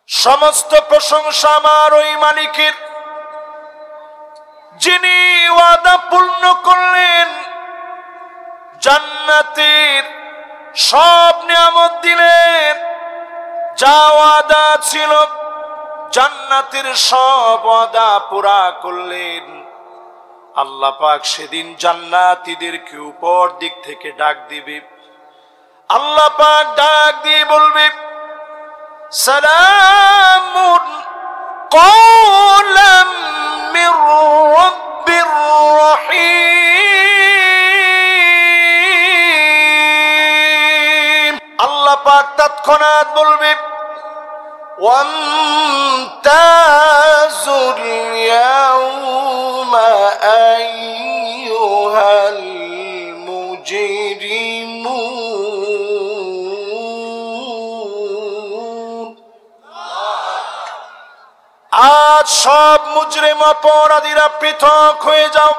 সমস্ত প্রশংসা আমার ওই মালিকের, যিনি ওয়াদা পূর্ণ করলেন, জান্নাতের সব নিয়ামত দিলেন। যা ওয়াদা ছিল জান্নাতের সব ওয়াদা পুরা করলেন। আল্লাহ পাক সেদিন জান্নাতীদেরকে উপর দিক থেকে ডাক দিবে। আল্লাহ পাক ডাক দিয়ে বলবে, সালামুন কওলাম মির রাব্বির রহিম। আল্লাহ পাক তৎক্ষণাৎ বলবে, ওয়ামতাজুল ইয়াউমা আইয়ুহাল মুজরিমুন। আজ সব মুজরিম অপরাধীরা পৃথক হয়ে যাও,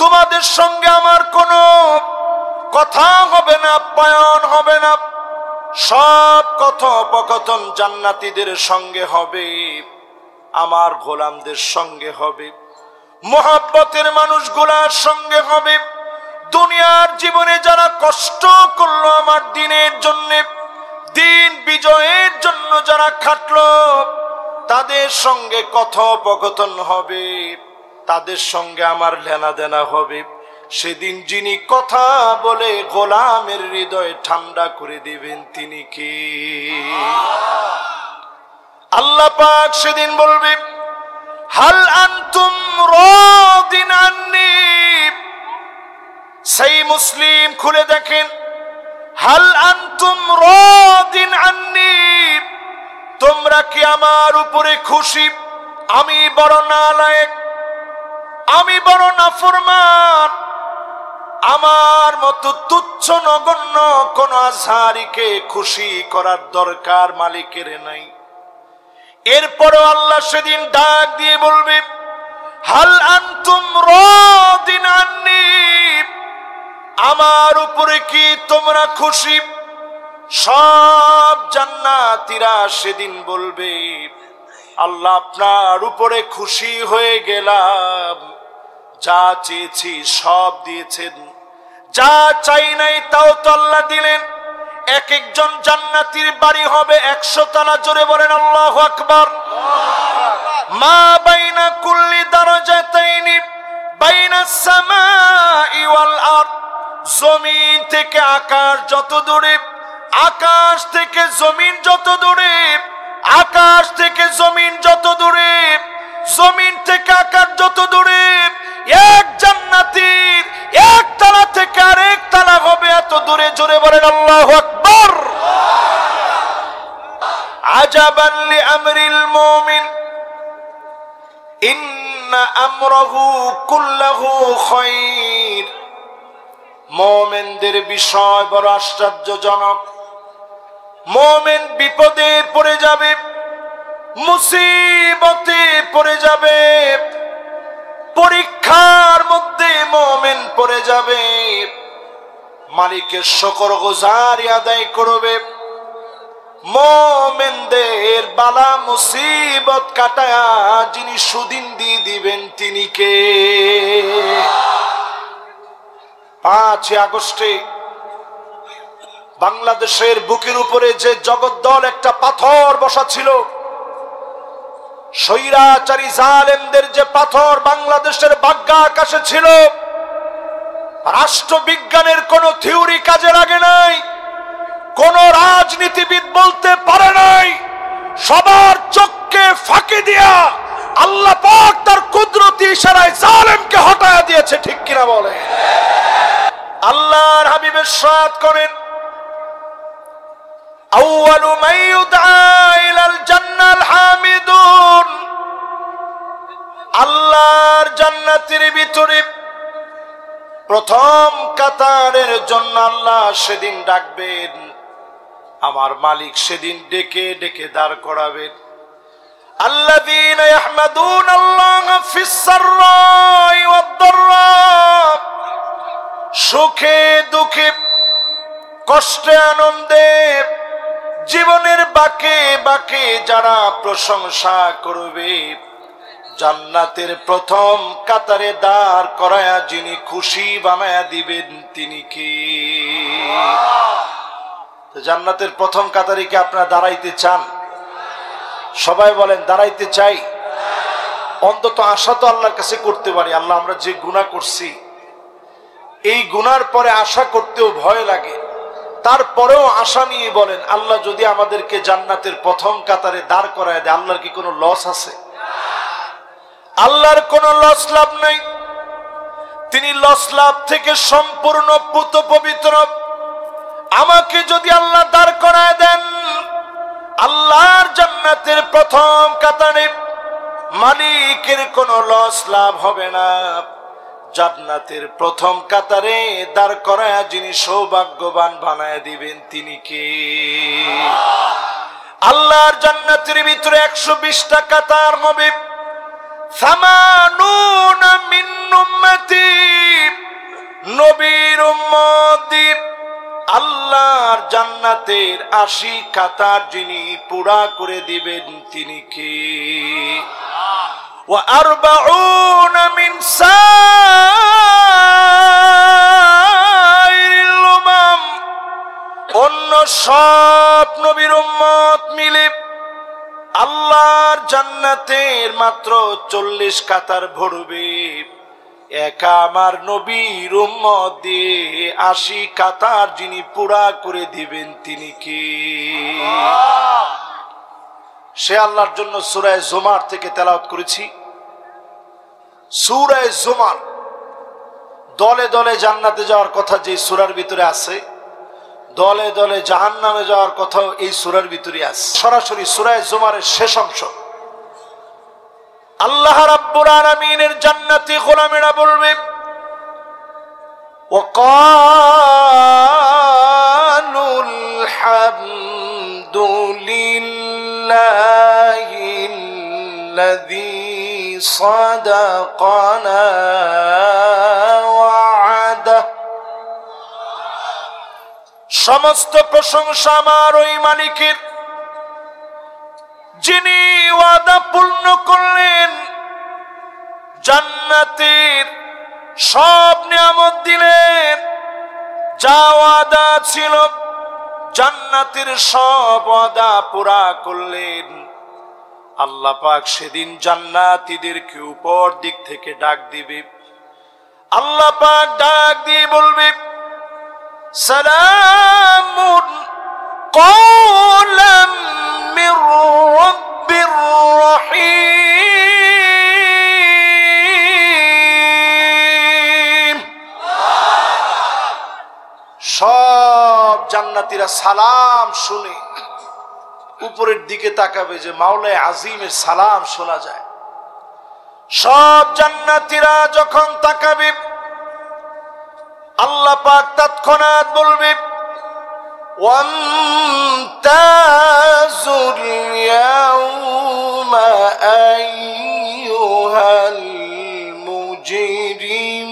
তোমাদের সঙ্গে আমার কোনো কথা হবে না, আপ্যায়ন হবে না। সব কথোপকথন জান্নাতীদের সঙ্গে হবে, আমার গোলামদের সঙ্গে হবে, মুহাব্বতের মানুষগুলার সঙ্গে হবে। দুনিয়ার জীবনে যারা কষ্ট করলো আমার দিনের জন্য, দিন বিজয়ের জন্য যারা খাটলো, তাদের সঙ্গে কথোপকথন হবে, তাদের সঙ্গে আমার লেনাদেনা হবে। সেদিন যিনি কথা বলে গোলামের হৃদয় ঠান্ডা করে দিবেন, তিনি কি? আল্লাহ পাক সেদিন বলবে, হাল আনতুম রাদিন আন্নি। সেই মুসলিম খুলে দেখেন, হাল আনতুম রাদিন আন্নি, তোমরা কি আমার উপরে খুশি? আমি বড় নালায়েক, আমি বড় নাফরমান, আমার মতো তুচ্ছ নগণ্য কোন আজহারিকে খুশি করার দরকার মালিকের নাই। এরপরও আল্লাহ সেদিন ডাক দিয়ে বলবে, হাল আনতুম রাদিন আন্নি, আমার উপরে কি তোমরা খুশি? সব জান্নাতীরা সেদিন বলবে, আল্লাহ আপনার উপরে খুশি হয়ে গেলাম, যা চেয়েছি সব দিয়েছেন, যা চাই নাই তাও তো আল্লাহ দিলেন। এক একজন জান্নাতীর বাড়ি হবে 100 তলা। জোরে বলেন আল্লাহু আকবার। মা বাইনা কুল্লি দারাজাতাইনি বাইনাস সামাই ওয়াল আরদ, জমিন থেকে আকাশ যত দূরে, আকাশ থেকে জমিন যত দূরে, আকাশ থেকে জমিন যত দূরে, জমিন থেকে আকাশ যত দূরে, এক জান্নাতীর এক তালা থেকে আরেক তালা হবে এত দূরে। জোরে বলেন আল্লাহু আকবার। আজাবান লিআমরিল মুমিন ইন্না আমরাহু কুল্লাহু খায়র। মুমিনদের বিষয় বড় আশ্চর্যজনক। মুমিন বিপদে পড়ে যাবে, মুসিবতে পড়ে যাবে, পরীক্ষার মধ্যে মুমিন পড়ে যাবে, মালিকের শুকরগুজারি আদায় করবে, মুমিনদের বালা মুসিবত কাটায়া যিনি সুদিন দিয়ে দিবেন তিনি কে? 5 আগস্টে বাংলাদেশের বুকের উপরে যে জগদ্দল একটা পাথর বসা ছিল, স্বৈরাচারী জালেমদের যে পাথর বাংলাদেশের বাগ্যা আকাশে ছিল, রাষ্ট্রবিজ্ঞানের কোন থিওরি কাজে লাগে নাই, কোন রাজনীতিবিদ বলতে পারে নাই, সবার চোখকে ফাঁকি দিয়া আল্লাহ পাক তার কুদরতি ইশারায় জালেমকে হটায়া দিয়েছে। ঠিক কিনা বলে? আল্লাহর হাবিব ইরশাদ করেন, আউয়ালু মান ইউদআ ইলাল জান্নাল হামিদুন। আল্লাহর জান্নাতের ভিতরে প্রথম কাতারের জন্য আল্লাহ সেদিন ডাকবেন, আমার মালিক সেদিন ডেকে ডেকে দাঁড় করাবেন। আল্লাযীনা ইয়াহমাদুনাল্লাহা ফিস সাররাই ওয়াদ দাররা, সুখে দুঃখে, কষ্টে আনন্দে, জীবনের বাঁকে বাঁকে যারা প্রশংসা করবে, জান্নাতের প্রথম কাতারে দাঁড় করায়া যিনি খুশি বানায়া দিবেন তিনি কি? জান্নাতের প্রথম কাতারে কি আপনারা দাঁড়াইতে চান? সবাই বলেন দাঁড়াইতে চাই। অন্তত আশা তো আল্লাহর কাছে করতে পারি, আল্লাহ আমরা যে গুনাহ করছি এই গুনার পরে আশা করতেও ভয় লাগে, তারপরেও আশা নিয়ে বলেন আল্লাহ যদি আমাদেরকে জান্নাতের প্রথম কাতারে দাঁড় করায় দেয়, আল্লাহর কি কোনো লস আছে? আল্লাহর কোনো লস লাভ নাই। তিনি লস লাভ থেকে সম্পূর্ণ পুত পবিত্র। আমাকে যদি আল্লাহ দাঁড় করায় দেন আল্লাহর জান্নাতের প্রথম কাতারে, মালিকের কোনো লস লাভ হবে না। জান্নাতের প্রথম কাতারে দাঁড় করায় যিনি সৌভাগ্যবান বানায় দিবেন তিনি কে? আল্লাহর জান্নাতের ভিতরে 120টা কাতার হবে। 80 মিন উম্মতি, নবীর উম্মতি। আল্লাহর জান্নাতের 80 কাতার যিনি পুরা করে দিবেন তিনি কে? ওয়া 40 মিন সাইরিল উমাম, অন্য সব নবীর উম্মত মিলে আল্লাহর জান্নাতের মাত্র 40 কাতার ভরবে। একা আমার নবীর উম্মত দিয়ে 80 কাতার যিনি পুরা করে দিবেন তিনি কি? সে আল্লাহর জন্য সূরা জুমার থেকে তেলাওয়াত করেছি। সূরা জুমার দলে দলে জান্নাতে যাওয়ার কথা যে সূরার ভিতরে আছে, দলে দলে জাহান্নামে যাওয়ার কথাও এই সূরার ভিতরে আছে। সরাসরি সূরা জুমারের শেষ অংশ। আল্লাহ রাব্বুল আলামিনের জান্নাতি গোলামেরা বলবে ওয়াকালুল হামদুলিল্লাহিল্লাযী সাদাকানা ওয়া'দা। সমস্ত প্রশংসা আমার ওই মালিকের যিনি ওয়াদা পূর্ণ করলেন, জান্নাতের সব নিয়ামত দিলেন। যা ওয়াদা ছিল জান্নাতের সব ওয়াদা পুরা করলেন। আল্লাহ পাক সেদিন জান্নাতীদেরকে উপর দিক থেকে ডাক দিবে। আল্লাহ পাক ডাক দিয়ে বলবে সালামুন কওলাম মির রাব্বির রহিম। সব জান্নাতীরা সালাম শুনে উপরের দিকে তাকাবে যে মাওলায়ে আজিমের সালাম শোনা যায়। সব জান্নাতীরা যখন তাকাবে আল্লাহ পাক তৎক্ষণাৎ বলবে ওয়ামতাজুল ইয়াউমা আইয়ুহাল মুজরিমুন।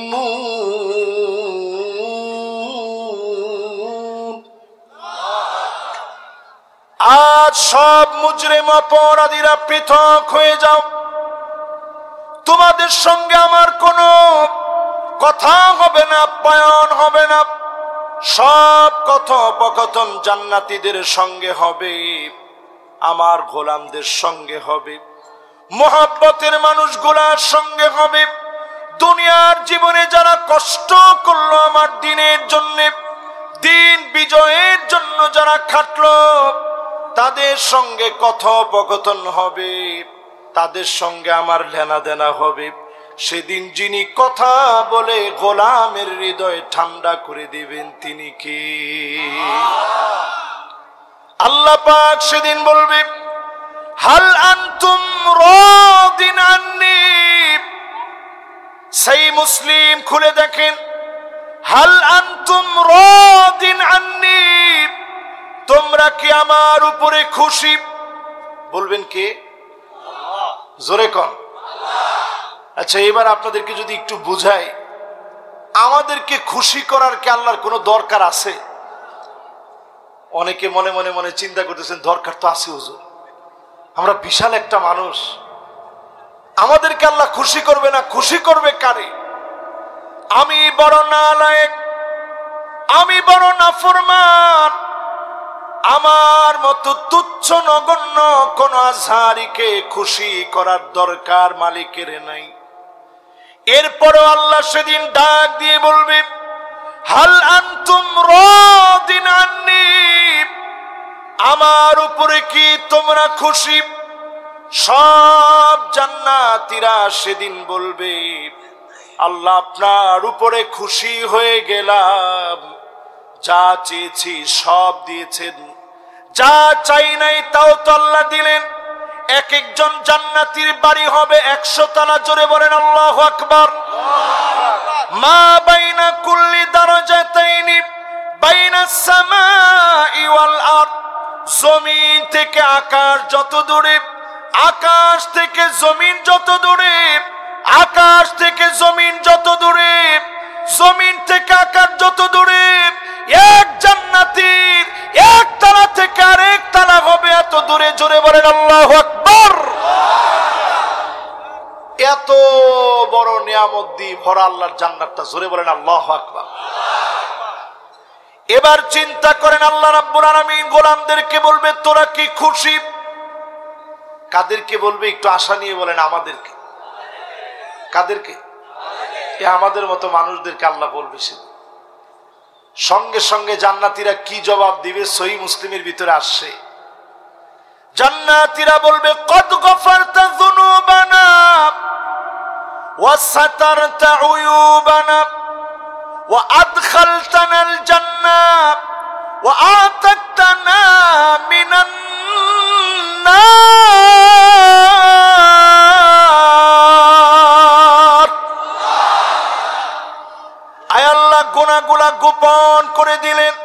আজ সব মুজরিম অপরাধীরা পৃথক হয়ে যাও, তোমাদের সঙ্গে আমার কোনো কথা হবে না, আপ্যায়ন হবে না। সব কথোপকথন জান্নাতীদের সঙ্গে হবে, আমার গোলামদের সঙ্গে হবে, মুহাব্বতের মানুষগুলার সঙ্গে হবে। দুনিয়ার জীবনে যারা কষ্ট করলো আমার দিনের জন্য, দিন বিজয়ের জন্য যারা খাটলো, তাদের সঙ্গে কথোপকথন হবে, তাদের সঙ্গে আমার লেনা দেনা হবে। সেদিন যিনি কথা বলে গোলামের হৃদয় ঠান্ডা করে দিবেন তিনি কি? আল্লাহ পাক সেদিন বলবে হাল আনতুম রাদিন আন্নি। সেই মুসলিম খুলে দেখেন, হাল আনতুম রাদিন আন্নি, তোমরা কি আমার উপরে খুশি? বলবেন কে? জোরে কন। আচ্ছা, এবার আপনাদেরকে যদি একটু বুঝাই, আমাদেরকে খুশি করার কি আল্লাহর কোনো দরকার আছে? অনেকে মনে মনে মনে চিন্তা করতেছেন দরকার তো আছে হুজুর, আমরা বিশাল একটা মানুষ, আমাদেরকে আল্লাহ খুশি করবে না, খুশি করবে কারে? আমি বড় নালায়েক, আমি বড় নাফরমান, আমার মতো তুচ্ছ নগণ্য কোন আজহারিকে খুশি করার দরকার মালিকের নাই। এরপরও আল্লাহ সেদিন ডাক দিয়ে বলবে, হাল আনতুম রাদিন আন্নি, আমার উপরে কি তোমরা খুশি? সব জান্নাতীরা সেদিন বলবে, আল্লাহ আপনার উপরে খুশি হয়ে গেলাম, যা চেয়েছি সব দিয়েছেন, যা চাই নাই তাও তো আল্লাহ দিলেন। এক একজন জান্নাতীর বাড়ি হবে 100 তলা, জোরে বলেন আল্লাহু আকবার। মা বাইনা কুল্লি দারাজাতাইনি বাইনাস সামাই ওয়াল আরদ, জমিন থেকে আকাশ যত দূরে, আকাশ থেকে জমিন যত দূরে, আকাশ থেকে জমিন যত দূরে, জমিন থেকে আকাশ যত দূরে, এক জান্নাতীর এক তালা থেকে আরেক তালা হবে এত দূরে, জোরে বলেন আল্লাহু আকবার। এত বড় নিয়ামত দিয়ে ভরা আল্লাহর জান্নাতটা, জোরে বলেন আল্লাহু আকবার। এবার চিন্তা করেন, আল্লাহ রাব্বুল আলামিন গোলামদেরকে বলবে তোরা কি খুশি? কাদেরকে বলবে একটু আশা নিয়ে বলেন? আমাদেরকে। কাদেরকে? আমাদের মতো মানুষদেরকে আল্লাহ বলবে। সঙ্গে সঙ্গে জান্নাতীরা কি জবাব দিবে? সহিহ মুসলিমের ভিতরে আসছে, জান্নাতীরা বলবে কদ গফারতা যুনুবানা ওয়া সাতারতা উয়ুবানা ওয়া আদখালতানাল জান্নাহ ওয়া আতাকতানা মিনান নার। আয় আল্লাহ গুনাহগুলা গোপন করে দিলেন,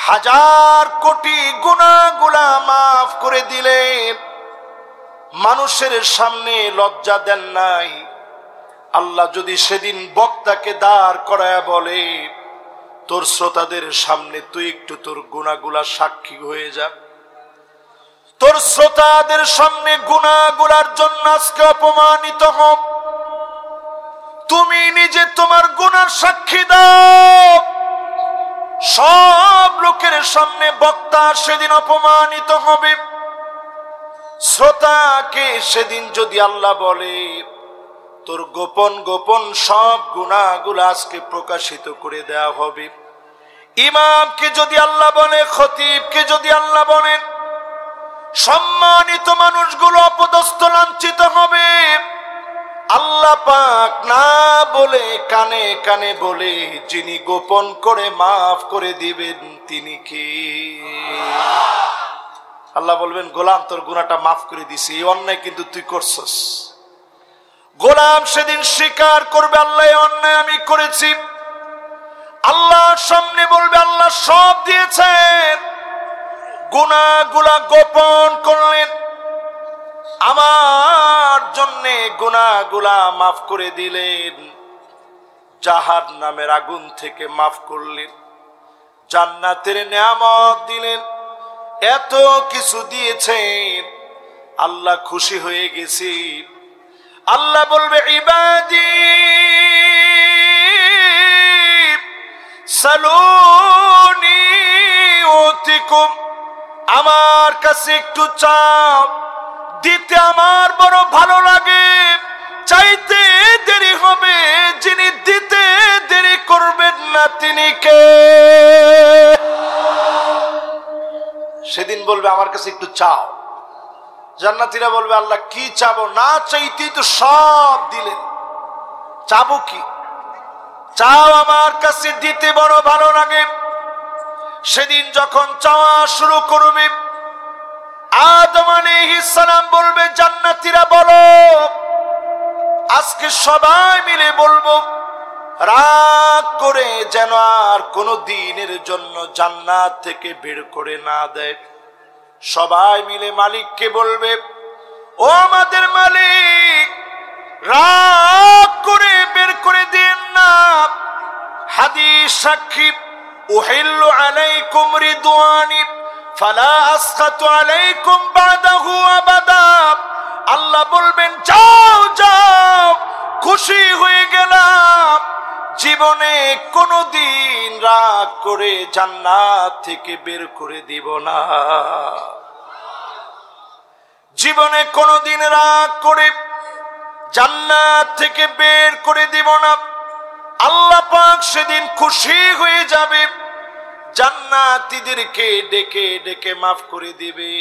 হাজার কোটি গুনাহগুলা মাফ করে দিলেন, মানুষের সামনে লজ্জা দেন নাই। আল্লাহ যদি সেদিন বক্তাকে দাঁড় করায় বলে তোর শ্রোতাদের সামনে তুই একটু তোর গুনাহগুলা সাক্ষী হয়ে যা, তোর শ্রোতাদের সামনে গুনাহগুলার জন্য আজকে অপমানিত হোক, তুমি নিজে তোমার গুনার সাক্ষী দাও। সব লোকের সামনে বক্তা সেদিন অপমানিত হবে। শ্রোতাকে সেদিন যদি আল্লাহ বলে তোর গোপন গোপন সব গুনাহগুলো আজকে প্রকাশিত করে দেয়া হবে, ইমামকে যদি আল্লাহ বলে, খতিবকে যদি আল্লাহ বলেন, সম্মানিত মানুষগুলো অপদস্থ লাঞ্ছিত হবে। আল্লাহ পাক না বলে কানে কানে বলে যিনি গোপন করে মাফ করে দিবেন তিনি কে? আল্লাহ বলবেন গোলাম তোর গুনাহটা মাফ করে দিছি, এই অন্যায় কিন্তু তুই করছস। গোলাম সেদিন স্বীকার করবে আল্লাহ এই অন্যায় আমি করেছি। আল্লাহর সামনে বলবে আল্লাহ সব দিয়েছেন, গুনাহগুলা গোপন করলেন, আমার জন্যে গুনাহগুলা মাফ করে দিলেন, জাহান্নামের আগুন থেকে মাফ করলেন, জান্নাতের নিয়ামত দিলেন, এত কিছু দিয়েছেন। আল্লাহ খুশি হয়ে গেছি। আল্লাহ বলবে ইবাদি সালুনি উতিকুম, আমার কাছে একটু চাও, দিতে আমার বড় ভালো লাগে, চাইতে দেরি হবে, যিনি দিতে দেরি করবেন না তিনি কে? সেদিন বলবে আমার কাছে একটু চাও। জান্নাতীরা বলবে আল্লাহ কি চাবো? না চাইতেই তো সব দিলেন, চাবো কি? চাও আমার কাছে, দিতে বড় ভালো লাগে। সেদিন যখন চাওয়া শুরু করবে, আদম আলাইহিস সালাম বলবে জান্নাতীরা বলো, আজকে সবাই মিলে বলবো, রাগ করে যেন আর কোনো দিনের জন্য জান্নাত থেকে বের করে না দেয়। সবাই মিলে মালিককে বলবে ও আমাদের মালিক, রাগ করে বের করে দেন না। হাদিস সাক্ষী, উহিল্লু আলাইকুম রিদওয়ানি ফালা আসখাতু আলাইকুম বাদাহু আবাদা। আল্লাহ বলবেন যাও যাও, খুশি হয়ে গেলাম, জীবনে কোনদিন রাগ করে জান্নাত থেকে বের করে দিব না। জীবনে কোনদিন রাগ করে জান্নাত থেকে বের করে দিব না। আল্লাহ পাক সেদিন খুশি হয়ে যাবে, জান্নাতীদেরকে ডেকে ডেকে মাফ করে দিবে।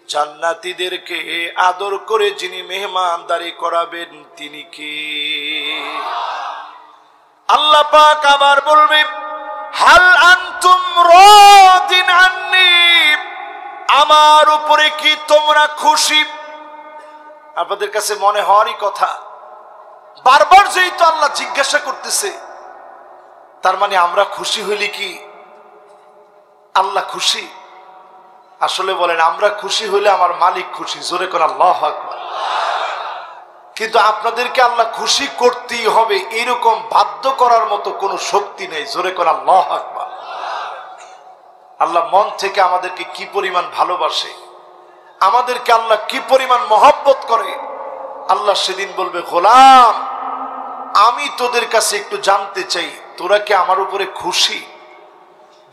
জান্নাতীদেরকে আদর করে যিনি মেহমানদারি করাবেন তিনি কে? আল্লাহ পাক আবার বলবে হাল আনতুম রাদিন আন্নি, আমার উপরে কি তোমরা খুশি? আপনাদের কাছে মনে হওয়ারই কথা, বারবার যেহেতু আল্লাহ জিজ্ঞাসা করতেছে, তার মানে আমরা খুশি হইলি কি আল্লাহ খুশি? আসলে বলেন আমরা খুশি হইলে আমার মালিক খুশি। জোরে কোন আল্লাহু আকবার। কিন্তু আপনাদেরকে আল্লাহ খুশি করতেই হবে এরকম বাধ্য করার মতো কোনো শক্তি নেই। জোরে কোন আল্লাহু আকবার। আল্লাহ মন থেকে আমাদেরকে কি পরিমাণ ভালোবাসে, আমাদেরকে আল্লাহ কি পরিমাণ মহব্বত করে। আল্লাহ সেদিন বলবে গোলাম, আমি তোদের কাছে একটু জানতে চাই, তোরা কি আমার উপরে খুশি?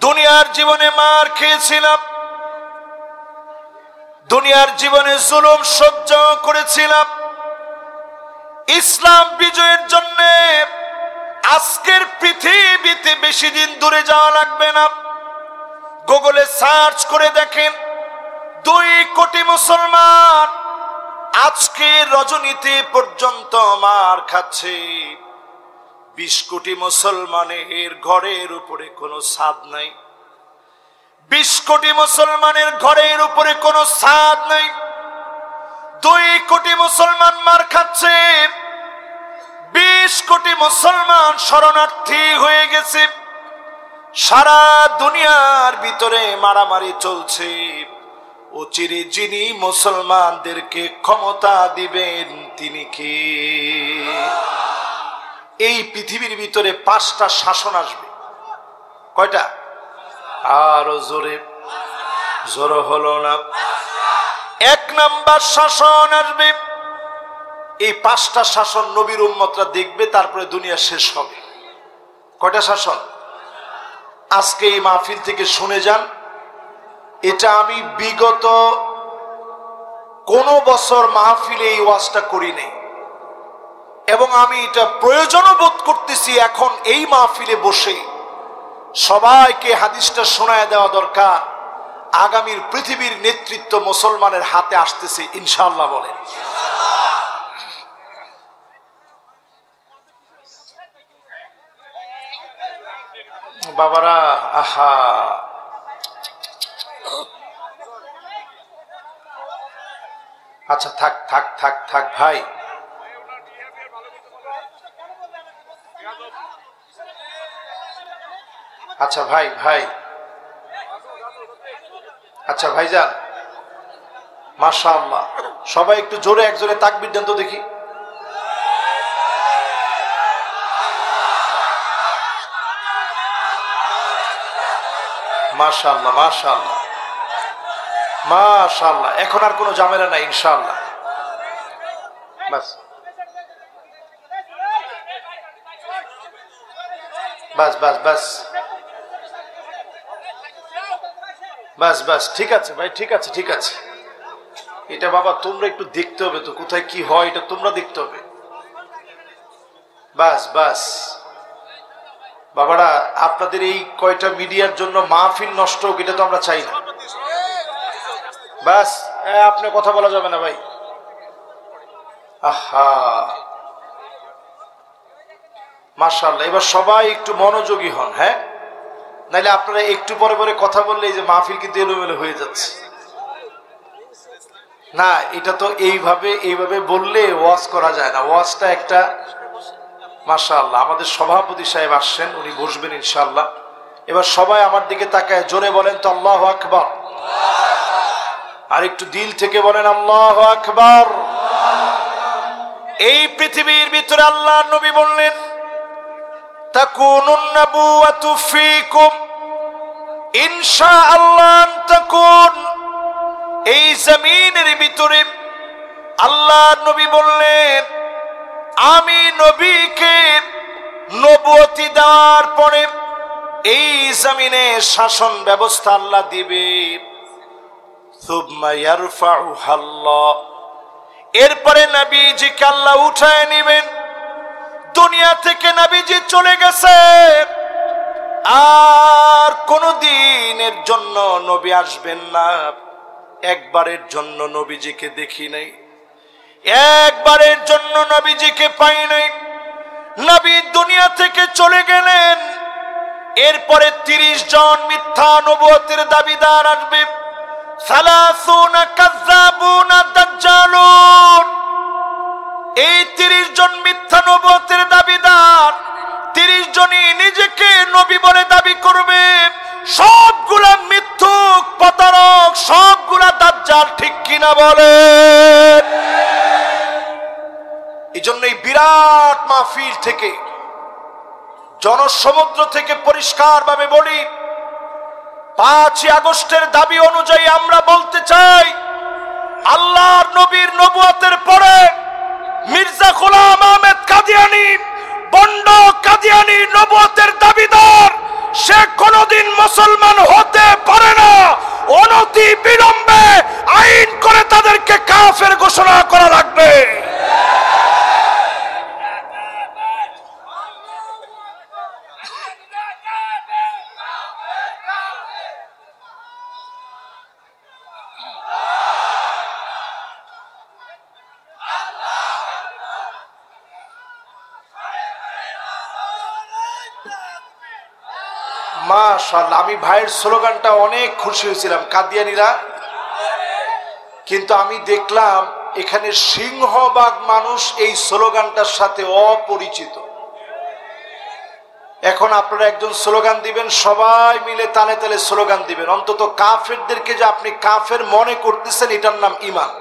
দুনিয়ার জীবনে মার খেয়েছিলাম, দুনিয়ার জীবনে জুলুম সহ্য করেছিলাম, ইসলাম বিজয়ের জন্য আজকের পৃথিবীতে বেশি দিন দূরে যাওয়া লাগবে না। গুগলে সার্চ করে দেখেন 2 কোটি মুসলমান আজকে রজনীতে পর্যন্ত মার খাচ্ছে। 20 কোটি মুসলমানের ঘরের উপরে কোনো ছাদ নাই। 20 কোটি মুসলমানের ঘরের উপরে কোনো ছাদ নাই। 2 কোটি মুসলমান মার খাচ্ছে। 20 কোটি মুসলমান শরণার্থী হয়ে গেছে। সারা দুনিয়ার ভিতরে মারামারি চলছে। অচিরে যিনি মুসলমানদেরকে ক্ষমতা দিবেন তিনি কে? এই পৃথিবীর ভিতরে 5টা শাসন আসবে। কয়টা? আরো জোরে, জোর হলো না। 1 নাম্বার শাসন আসবে। এই 5টা শাসন নবীর উম্মতরা দেখবে, তারপরে দুনিয়া শেষ হবে। কয়টা শাসন? আজকে এই মাহফিল থেকে শুনে যান, এটা আমি বিগত কোন বছর মাহফিলে এই ওয়াজটা করি নাই, এবং আমি এটা প্রয়োজনও বোধ করতেছি এখন এই মাহফিলে বসে সবাইকে হাদিসটা শোনায় দেওয়া দরকার। আগামীর পৃথিবীর নেতৃত্ব মুসলমানের হাতে আসতেছে ইনশাআল্লাহ। বলেন বাবারা। আহা, আচ্ছা থাক থাক থাক থাক ভাই, আচ্ছা ভাই ভাই, আচ্ছা ভাইজান, মাশাআল্লাহ, সবাই একটু জোরে একজোরে তাকবীর দেন তো দেখি। মাশাআল্লাহ মাশাআল্লাহ মাশাআল্লাহ। এখন আর কোনো ঝামেলা নাই ইনশাআল্লাহ। বাস বাস বাস বাস বাস বাস, ঠিক আছে ভাই, ঠিক আছে ঠিক আছে। এটা বাবা তোমরা একটু দেখতে হবে তো, কোথায় কি হয় এটা তোমরা দেখতে হবে। বাস বাস বাবারা, আপনাদের এই কয়টা মিডিয়ার জন্য মাহফিল নষ্ট হোক এটা তো আমরা চাই না। বাস, আপনি কথা বলা যাবে না ভাই। আহা, মাশাআল্লাহ। এবার সবাই একটু মনোযোগী হন, হ্যাঁ, নাইলে আপনারা একটু পরে পরে কথা বললে এই যে মাহফিল কিন্তু এলোমেলো হয়ে যাচ্ছে। না, এটা তো এইভাবে বললে ওয়াজ করা যায় না। ওয়াজটা একটা, মাশাআল্লাহ, আমাদের সভাপতি সাহেব আসছেন, উনি বসবেন ইনশাআল্লাহ। এবার সবাই আমার দিকে তাকায় জোরে বলেন তো আল্লাহু আকবার। আর একটু দিল থেকে বলেন আল্লাহু আকবার। এই পৃথিবীর ভিতরে আল্লাহর নবী বললেন তাকুনুন নাবুওয়াতু ফীকুম ইনশাআল্লাহ তাকুন। এই জমিনের ভিতরে আল্লাহর নবী বললেন, আমি নবীকে নবুয়তি দেওয়ার পরে এই জমিনে শাসন ব্যবস্থা আল্লাহ দিবে। সুম্মা ইয়ারফাউহা আল্লাহ, এরপরে নবীজিকে আল্লাহ উঠায় নেবেন। দুনিয়া থেকে নবীজি চলে গেছে, আর কোন দিনের জন্য নবী আসবেন না। একবারের জন্য নবীজিকে দেখি নাই, একবারের জন্য নবীজিকে পাই নাই। নবী দুনিয়া থেকে চলে গেলেন, এরপরে 30 জন মিথ্যা নবুয়তের দাবিদার আসবে। 30 কাযযাবুন দাজ্জালুন। এই 30 জন মিথ্যা নবুয়তের দাবিদার, 30 জনই নিজেকে নবী বলে দাবি করবে। সবগুলা মিথ্যুক, প্রতারক, সবগুলা দাজ্জাল, ঠিক কিনা বলে? এই জন্য এই বিরাট মাহফিল থেকে, জনসমুদ্র থেকে পরিষ্কার ভাবে বলি, 5ই আগস্টের দাবি অনুযায়ী আমরা বলতে চাই, আল্লাহর নবীর নবুয়তের পরে মির্জা গোলাম আহমেদ কাদিয়ানী, বন্ড কাদিয়ানী নবুয়তের দাবিদার, সে কোনদিন মুসলমান হতে পারে না। অনতি বিলম্বে আইন করে তাদেরকে কাফের ঘোষণা করা লাগবে। মাশাআল্লাহ, আমি ভাইয়ের স্লোগানটা অনেক খুশি হয়েছিলাম, কাদিয়ানীরা। কিন্তু আমি দেখলাম এখানে সিংহভাগ মানুষ এই স্লোগানটার সাথে অপরিচিত। এখন আপনারা একজন স্লোগান দিবেন, সবাই মিলে তালে তালে স্লোগান দিবেন। অন্তত কাফেরদেরকে যে আপনি কাফের মনে করতেছেন, এটার নাম ঈমান।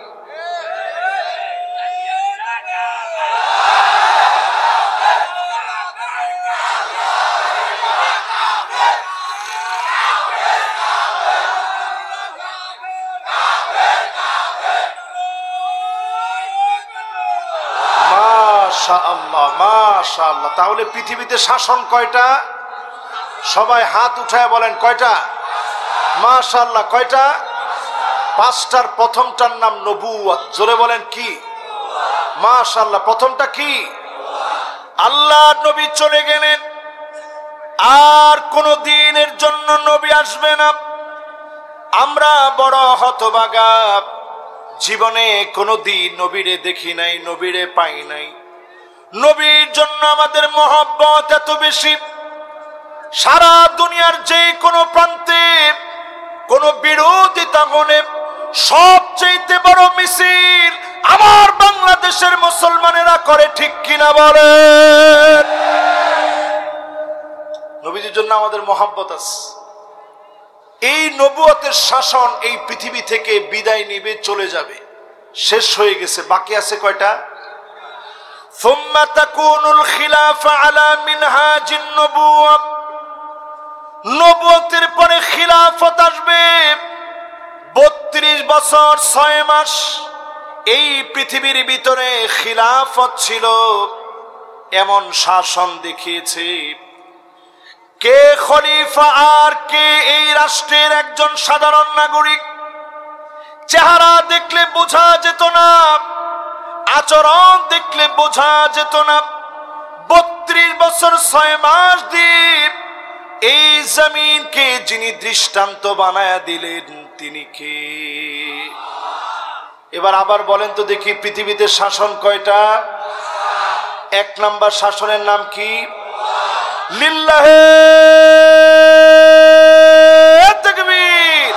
মাশাআল্লাহ, মাশাআল্লাহ। তাহলে পৃথিবীতে শাসন কয়টা? সবাই হাত উঠায় বলেন কয়টা? মাশাআল্লাহ, কয়টা? 5টার প্রথমটার নাম নবুয়ত। জোরে বলেন কি? মাশাআল্লাহ। প্রথমটা কি? আল্লাহর নবী চলে গেলেন, আর কোন দিনের জন্য নবী আসবে না। আমরা বড় হতভাগা, জীবনে কোনদিন নবীরে দেখি নাই, নবীরে পাই নাই। নবীর জন্য আমাদের মহব্বত এত বেশি, সারা দুনিয়ার যে কোনো প্রান্তে কোন বিরোধিতা হলে সবচেয়ে বড় মিছিল আমার বাংলাদেশের মুসলমানেরা করে, ঠিক কিনা বলেন? নবীজির জন্য আমাদের মহব্বত আছে। এই নবুয়তের শাসন এই পৃথিবী থেকে বিদায় নিবে, চলে যাবে, শেষ হয়ে গেছে। বাকি আছে কয়টা? সুম্মা তাকুনুল খিলাফা আলা মিনহাজিন নবুওয়া। নবুয়তের পরে খিলাফত আসবে। 32 বছর 6 মাস এই পৃথিবীর ভিতরে খিলাফত ছিল। এমন শাসন দেখিয়েছে, কে খলিফা আর কে এই রাষ্ট্রের একজন সাধারণ নাগরিক। চেহারা দেখলে বোঝা যেত না, আচরণ দেখলে বোঝা যেত না। 32 বছর 6 মাস দ্বীপ এই জমিনকে যিনি দৃষ্টান্ত বানায়া দিলেন, তিনি কে? এবার আবার বলেন তো দেখি, পৃথিবীতে শাসন কয়টা? 1 নাম্বার শাসনের নাম কি? লিল্লাহে তাকবীর।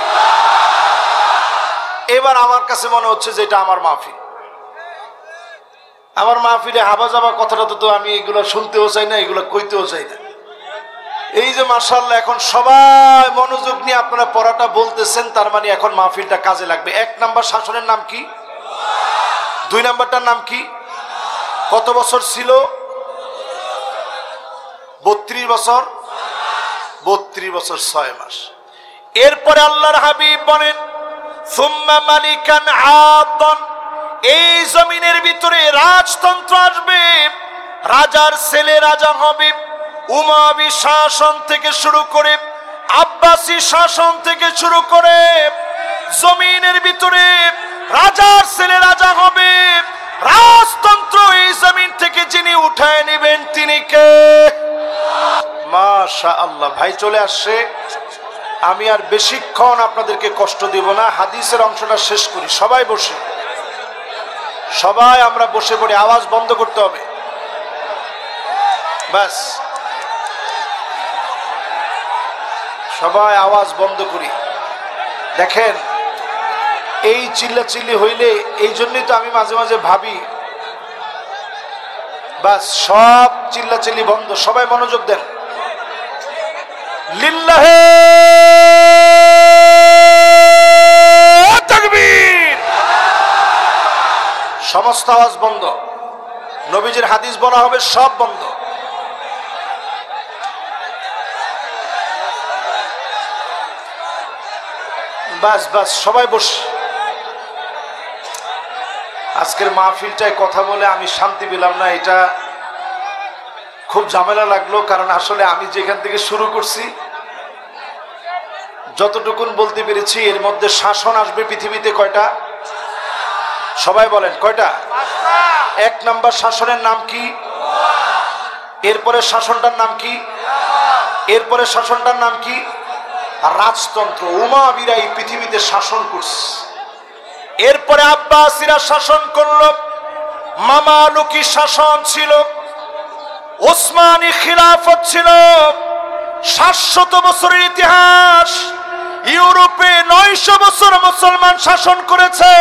এবার আমার কাছে মনে হচ্ছে যে এটা আমার মাহফিল। আমার মাহফিলে হাবা যাবা কথাটা তো আমি এগুলো শুনতেও চাই না, এগুলো কইতেও চাই না। এই যে মাশাআল্লাহ এখন সবাই মনোযোগ নিয়ে আপনারা পড়াটা বলতেছেন, তার মানে এখন মাহফিলটা কাজে লাগবে। 1 নাম্বার শাসনের নাম কি? 2 নাম্বারটার নাম কি? কত বছর ছিল? 32 বছর 32 বছর 6 মাস। এরপরে আল্লাহর হাবিব বলেন সুম্মা মালিকান আদন, এই জমিনের ভিতরে রাজতন্ত্র আসবে, রাজার ছেলে রাজা হবে। উমাবি শাসন থেকে শুরু করে আব্বাসী শাসন থেকে শুরু করে জমিনের ভিতরে রাজার ছেলে রাজা হবে। রাজতন্ত্র এই জমিন থেকে যিনি উঠায় নেবেন তিনি কে? মাশাআল্লাহ। ভাই চলে আসছে, আমি আর বেশিক্ষণ আপনাদেরকে কষ্ট দিব না, হাদিসের অংশটা শেষ করি। সবাই বসে, সবাই আমরা বসে পড়ি, আওয়াজ বন্ধ করতে হবে ব্যাস, সবাই আওয়াজ বন্ধ করি। দেখেন এই চিল্লাচিল্লি হইলে, এই জন্যই তো আমি মাঝে মাঝে ভাবি বাস সব চিল্লাচিল্লি বন্ধ, সবাই মনোযোগ দেন। লিল্লাহে তাকবীর, সমস্ত আওয়াজ বন্ধ। নবীজির হাদিস বলা হবে সব বন্ধ। বাস বাস সবাই বস। আজকের মাহফিলটায় কথা বলে আমি শান্তি পেলাম না, এটা খুব ঝামেলা লাগলো। কারণ আসলে আমি যেখান থেকে শুরু করছি, যতটুকুন বলতে পেরেছি, এর মধ্যে শাসন আসবে পৃথিবীতে কয়টা? সবাই বলেন কয়টা? 1 নাম্বার শাসনের নাম কি? এরপরে শাসনটার নাম কি? এরপরে শাসনটার নাম কি? রাজতন্ত্র। উমাবিরা এই পৃথিবীতে শাসন করছে। এরপরে আব্বাসীরা শাসন করলো, মামালুকি শাসন ছিল, ওসমানী খিলাফত ছিল। 700 বছরের ইতিহাস। ইউরোপে 900 বছর মুসলমান শাসন করেছে।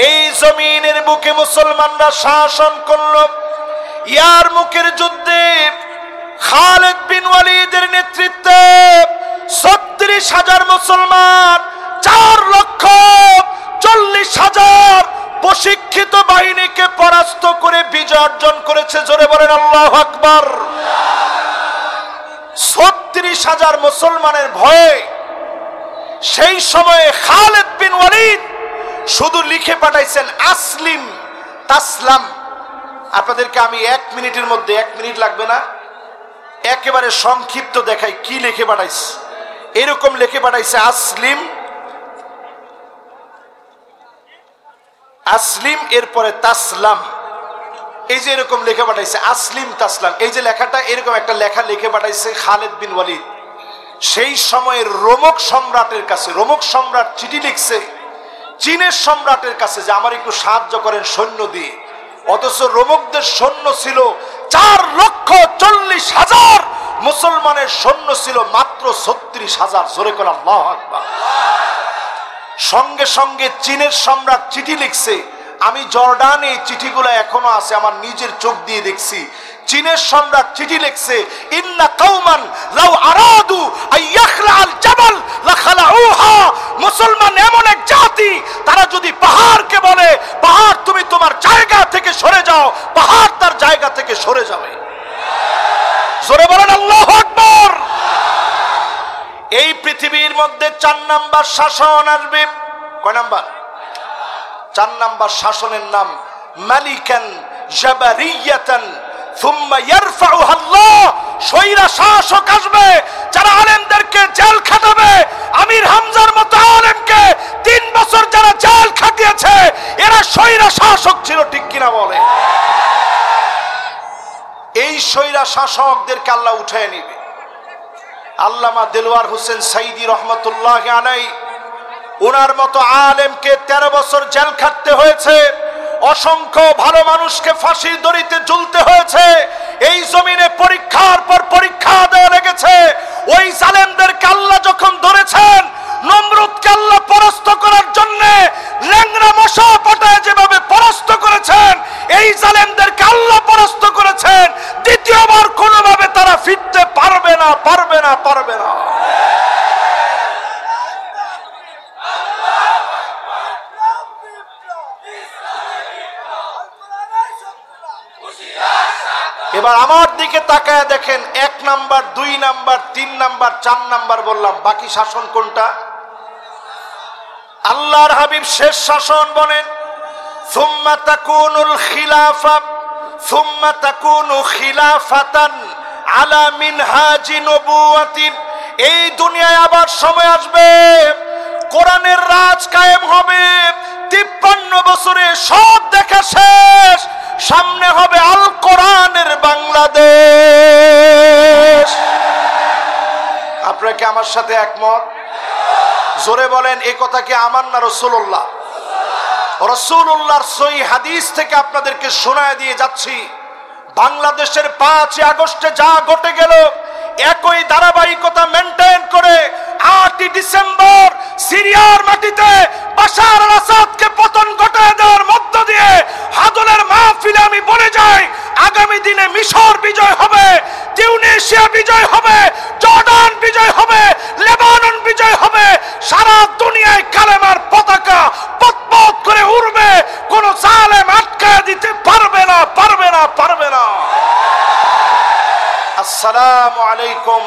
এই জমিনের বুকে মুসলমানরা শাসন করলো। ইয়ারমুকের যুদ্ধে খালিদ বিন ওয়ালিদের নেতৃত্বে 36,000 মুসলমান, 4,40,000 প্রশিক্ষিত বাহিনীকে পরাস্ত করে বিজয় অর্জন করেছে। জোরে বলেন আল্লাহু আকবার। 36,000 মুসলমানের ভয়ে সেই সময়ে খালিদ বিন ওয়ালিদ শুধু লিখে পাঠাইছেন আসলিম তাসলাম। আপনাদেরকে আমি 1 মিনিটের মধ্যে, 1 মিনিট লাগবে না, একেবারে সংক্ষিপ্ত দেখাই কি লিখে পাঠাইছে। এরকম লিখে পাঠাইছে আসলিম, আসলিম এরপরে তাসলাম। এই যে এরকম লেখা পাঠাইছে আসলিম তাসলাম, এই যে লেখাটা, এরকম একটা লেখা লিখে পাঠাইছে খালিদ বিন ওয়ালিদ। সেই সময়ের রোমক সম্রাটের কাছে, রোমক সম্রাট চিঠি লিখছে চীনের সম্রাটের কাছে যে আমার একটু সাহায্য করেন সৈন্য দিয়ে। অথচ রোমকদের সৈন্য ছিল 4,40,000, মুসলমানের সৈন্য ছিল মাত্র 36,000। জোরে করে আল্লাহু আকবার। সঙ্গে সঙ্গে চীনের সম্রাট চিঠি লিখছে। আমি জর্ডানে এই চিঠিগুলো এখনো আছে, আমার নিজের চোখ দিয়ে দেখছি। চীনের সম্রাট চিঠি লিখছে, ইন্না কওমান লাউ আরাদু আইয়াখলাল জাবাল লাখালাউহা। মুসলমান এমন এক জাতি, তারা যদি পাহাড়কে বলে পাহাড় তুমি তোমার জায়গা থেকে সরে যাও, পাহাড় তার জায়গা থেকে সরে যাবে। জোরে বলেন আল্লাহু আকবার। এই পৃথিবীর মধ্যে 4 নাম্বার শাসন আসবে। কয় নাম্বার? 4 নাম্বার শাসনের নাম মালিকান জাবারিয়াতান সুম্মা ইয়ারফাউহা আল্লাহ। স্বৈরা শাসক আসবে যারা আলেমদেরকে জেল খাটাবে। আমির হামজার মতো আলেমকে 3 বছর যারা জেল খাটিয়েছে, এরা স্বৈরা শাসক ছিল, ঠিক কিনা বলে? এই স্বৈরা শাসকদেরকে আল্লাহ উঠিয়ে নেবে। আল্লামা দেলোয়ার হোসেন সাইদি রহমতুল্লাহ আলাইহি, ওনার মতো আলেমকে 13 বছর জেল খাটতে হয়েছে। অসংখ্য ভালো মানুষকে ফাঁসির দড়িতে ঝুলতে হয়েছে। এই জমিনে পরীক্ষার পর পরীক্ষা দেওয়া লেগেছে। ওই জালেমদেরকে আল্লাহ যখন ধরেছেন, নমরুদকে আল্লাহ পরাস্ত করার জন্য ল্যাংড়া মশা পাঠায় যেভাবে পরাস্ত করেছেন, এই জালেমদেরকে আল্লাহ পরাস্ত করেছেন। দ্বিতীয়বার কোনোভাবে তারা ফিরতে পারবে না, পারবে না, পারবে না। এবার আমার দিকে তাকায় দেখেন, 1 নাম্বার, 2 নাম্বার, 3 নাম্বার, 4 নাম্বার বললাম, বাকি শাসন কোনটা? আল্লাহর হাবিব শেষ শাসন বলেন, সুম্মা তাকুনুল খিলাফা, সুম্মা তাকুনু খিলাফাতান আলা মিনহাজি নবুওয়াতি। এই দুনিয়ায় আবার সময় আসবে, কোরআনের রাজ কায়েম হবে। 53 বছরে সব দেখা শেষ, সামনে হবে আল কোরআনের বাংলাদেশ। আপনারা কি আমার সাথে একমত? জোরে বলেন, এই কথা কি আমার না রাসূলুল্লাহ? রাসূলুল্লাহর সহিহ হাদিস থেকে আপনাদেরকে শোনায় দিয়ে যাচ্ছি। বাংলাদেশের 5 আগস্টে যা ঘটে গেল, একই ধারাবাহিকতা মেনটেন করে 8 ডিসেম্বর সিরিয়ার মাটিতে বাশার আল আসাদকে পতন ঘটায় দেওয়ার মধ্য দিয়ে হাদলের মাহফিলে আমি বলে যাই, আগামী দিনে মিশর বিজয় হবে, তিউনিসিয়া বিজয় হবে, জর্ডান বিজয় হবে, লেবানন বিজয় হবে। সারা দুনিয়ায় কালেমার পতাকা পতপত করে উড়বে, কোন জালেম আটকায় দিতে পারবে না, পারবে না, পারবে না। আসসালামু আলাইকুম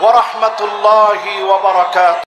ওয়া রাহমাতুল্লাহি ওয়া বারাকাতুহু।